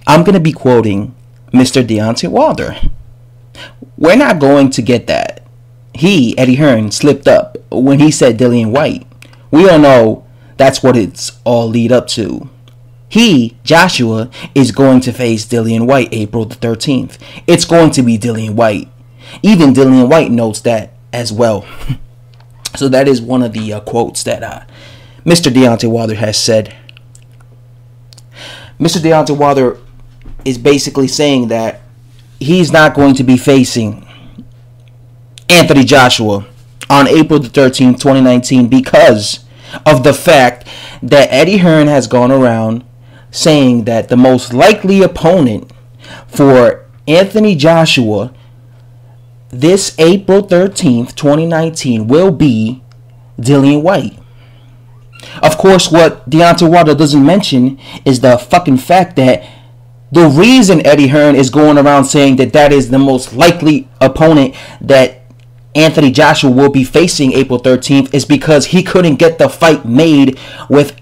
I'm going to be quoting Mr. Deontay Wilder. We're not going to get that. He, Eddie Hearn, slipped up when he said Dillian Whyte. We all know that's what it's all lead up to. He, Joshua, is going to face Dillian Whyte April the 13th. It's going to be Dillian Whyte. Even Dillian Whyte notes that as well. So that is one of the quotes that Mr. Deontay Wilder has said. Mr. Deontay Wilder is basically saying that he's not going to be facing Anthony Joshua on April the 13th, 2019 because of the fact that Eddie Hearn has gone around saying that the most likely opponent for Anthony Joshua this April 13th, 2019 will be Dillian Whyte. Of course, what Deontay Wilder doesn't mention is the fucking fact that the reason Eddie Hearn is going around saying that that is the most likely opponent that Anthony Joshua will be facing April 13th is because he couldn't get the fight made with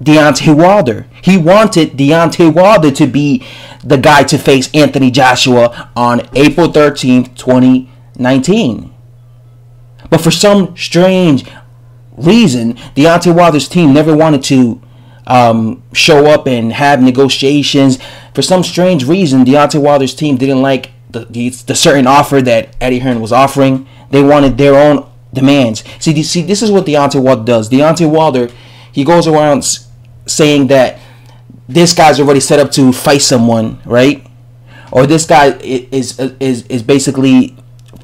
Deontay Wilder. He wanted Deontay Wilder to be the guy to face Anthony Joshua on April 13th, 2019. But for some strange reason, Deontay Wilder's team never wanted to show up and have negotiations. For some strange reason, Deontay Wilder's team didn't like the certain offer that Eddie Hearn was offering. They wanted their own demands. See, this is what Deontay Wilder does. Deontay Wilder, he goes around saying that this guy's already set up to fight someone, right? Or this guy is basically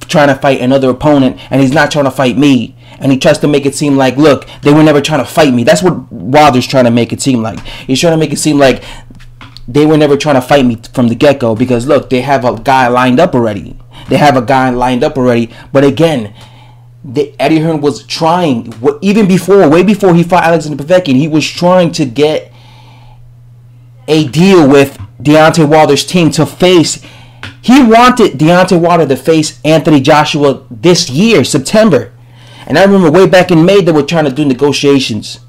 trying to fight another opponent, and he's not trying to fight me. And he tries to make it seem like, look, they were never trying to fight me. That's what Wilder's trying to make it seem like. He's trying to make it seem like they were never trying to fight me from the get-go because, look, they have a guy lined up already. But again, Eddie Hearn was trying, way before he fought Alexander Povetkin, he was trying to get a deal with Deontay Wilder's team to face. He wanted Deontay Wilder to face Anthony Joshua this year, September. And I remember way back in May they were trying to do negotiations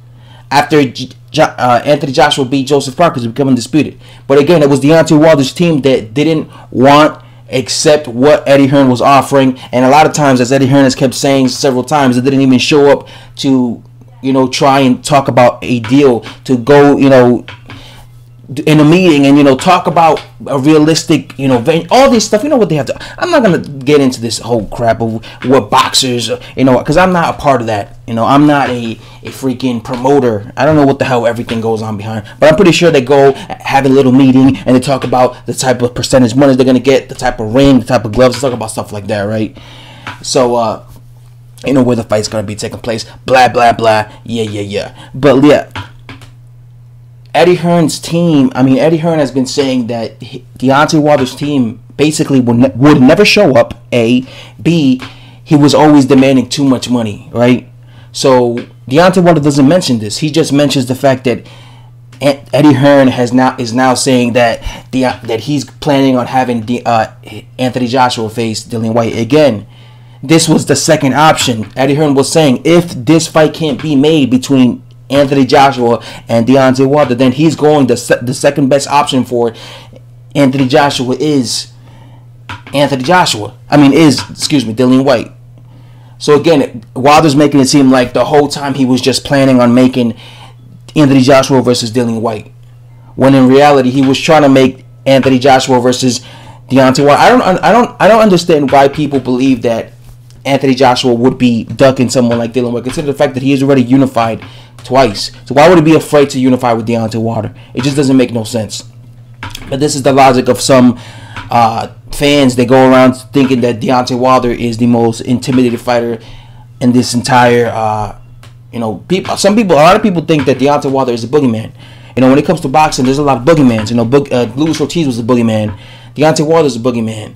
after Anthony Joshua beat Joseph Parker to become undisputed. But again, it was Deontay Wilder's team that didn't want accept what Eddie Hearn was offering. And a lot of times, as Eddie Hearn has kept saying several times, they didn't even show up to, try and talk about a deal, to go, in a meeting and talk about a realistic all this stuff. What they have to. I'm not gonna get into this whole crap of what boxers because I'm not a part of that. I'm not a freaking promoter. I don't know what the hell everything goes on behind, but I'm pretty sure they go have a little meeting and they talk about the type of percentage money they're gonna get, the type of ring, the type of gloves. They talk about stuff like that, right? So where the fight's gonna be taking place, blah blah blah, yeah. But yeah, Eddie Hearn's team, Eddie Hearn has been saying that Deontay Wilder's team basically would never show up, A. B, he was always demanding too much money, right? So Deontay Wilder doesn't mention this. He just mentions the fact that Eddie Hearn is now saying that he's planning on having Anthony Joshua face Dillian Whyte again. This was the second option. Eddie Hearn was saying if this fight can't be made between Anthony Joshua and Deontay Wilder, then he's going the second best option for Anthony Joshua is Dillian Whyte. So again, Wilder's making it seem like the whole time he was just planning on making Anthony Joshua versus Dillian Whyte, when in reality he was trying to make Anthony Joshua versus Deontay Wilder. I don't understand why people believe that Anthony Joshua would be ducking someone like Dillian Whyte, considering the fact that he is already unified twice. So why would he be afraid to unify with Deontay Wilder? It just doesn't make no sense. But this is the logic of some fans. They go around thinking that Deontay Wilder is the most intimidated fighter in this entire, a lot of people think that Deontay Wilder is a boogeyman. When it comes to boxing, there's a lot of boogeymans. Luis Ortiz was a boogeyman. Deontay Wilder's a boogeyman.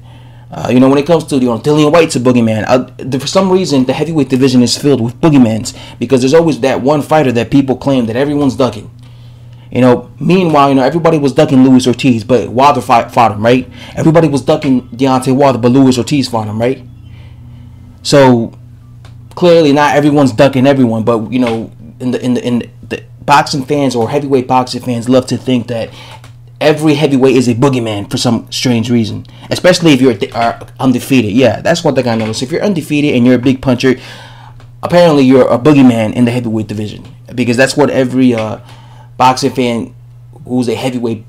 When it comes to Dillian Whyte's a boogeyman. For some reason, the heavyweight division is filled with boogeymans because there's always that one fighter that people claim that everyone's ducking. Meanwhile, everybody was ducking Luis Ortiz, but Wilder fought him, right? Everybody was ducking Deontay Wilder, but Luis Ortiz fought him, right? So clearly, not everyone's ducking everyone, but in the boxing fans or heavyweight boxing fans love to think that every heavyweight is a boogeyman for some strange reason. Especially if you're undefeated. Yeah, that's one thing I noticed. If you're undefeated and you're a big puncher, apparently you're a boogeyman in the heavyweight division. Because that's what every boxing fan who's a heavyweight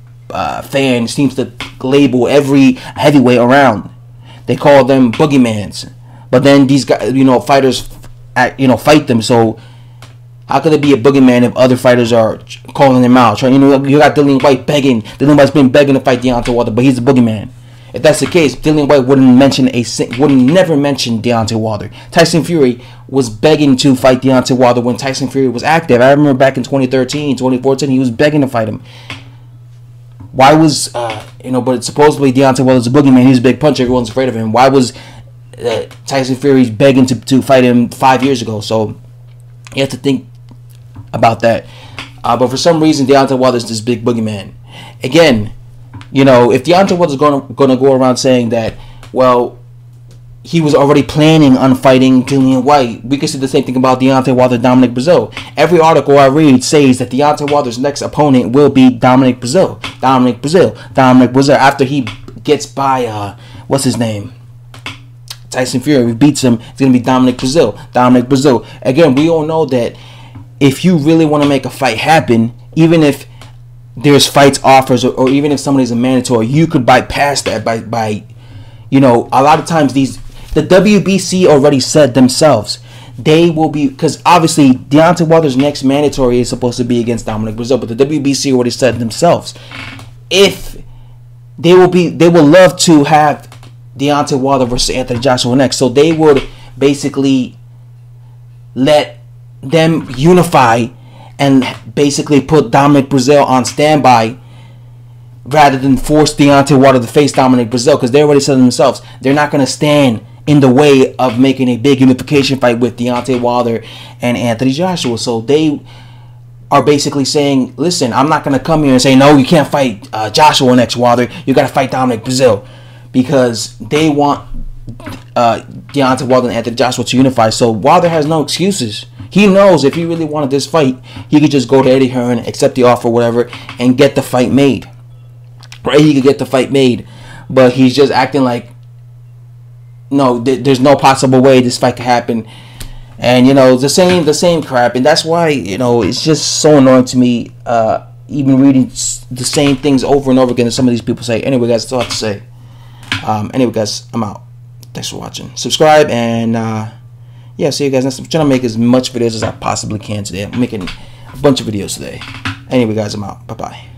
fan seems to label every heavyweight around. They call them boogeymans. But then these guys, fighters, fight them. So how could it be a boogeyman if other fighters are calling him out? You got Dillian Whyte begging. Dillian Whyte's been begging to fight Deontay Wilder, but he's a boogeyman. If that's the case, Dillian Whyte wouldn't never mention Deontay Wilder. Tyson Fury was begging to fight Deontay Wilder when Tyson Fury was active. I remember back in 2013, 2014, he was begging to fight him. Why was, but supposedly Deontay Wilder's a boogeyman. He's a big puncher. Everyone's afraid of him. Why was Tyson Fury begging to fight him 5 years ago? So you have to think about that. But for some reason, Deontay Wilder's this big boogeyman. Again, if Deontay Wilder's going to go around saying that, well, he was already planning on fighting Dillian Whyte, we can say the same thing about Deontay Wilder, Dominic Breazeale. Every article I read says that Deontay Wilder's next opponent will be Dominic Breazeale. After he gets by, what's his name? Tyson Fury. If he beats him, it's going to be Dominic Breazeale. Again, we all know that if you really want to make a fight happen, even if there's fights offers or even if somebody's a mandatory, you could bypass that by a lot of times the WBC already said themselves they will be, because obviously Deontay Wilder's next mandatory is supposed to be against Dominic Breazeale, but the WBC already said themselves if they will love to have Deontay Wilder versus Anthony Joshua next, so they would basically let them unify and basically put Dominic Breazeale on standby rather than force Deontay Wilder to face Dominic Breazeale, because they already said themselves they're not going to stand in the way of making a big unification fight with Deontay Wilder and Anthony Joshua. So they are basically saying, listen, I'm not going to come here and say, no, you can't fight Joshua next, Wilder. You got to fight Dominic Breazeale, because they want Deontay Wilder and Anthony Joshua to unify. So Wilder has no excuses. He knows if he really wanted this fight, he could just go to Eddie Hearn, accept the offer, whatever, and get the fight made. Right? He could get the fight made. But he's just acting like, no, there's no possible way this fight could happen. And, the same crap. And that's why, it's just so annoying to me, even reading the same things over and over again that some of these people say. Anyway, guys, that's all I have to say. Anyway, guys, I'm out. Thanks for watching. Subscribe, and yeah, see you guys next time. I'm trying to make as much videos as I possibly can today. I'm making a bunch of videos today. Anyway, guys, I'm out. Bye-bye.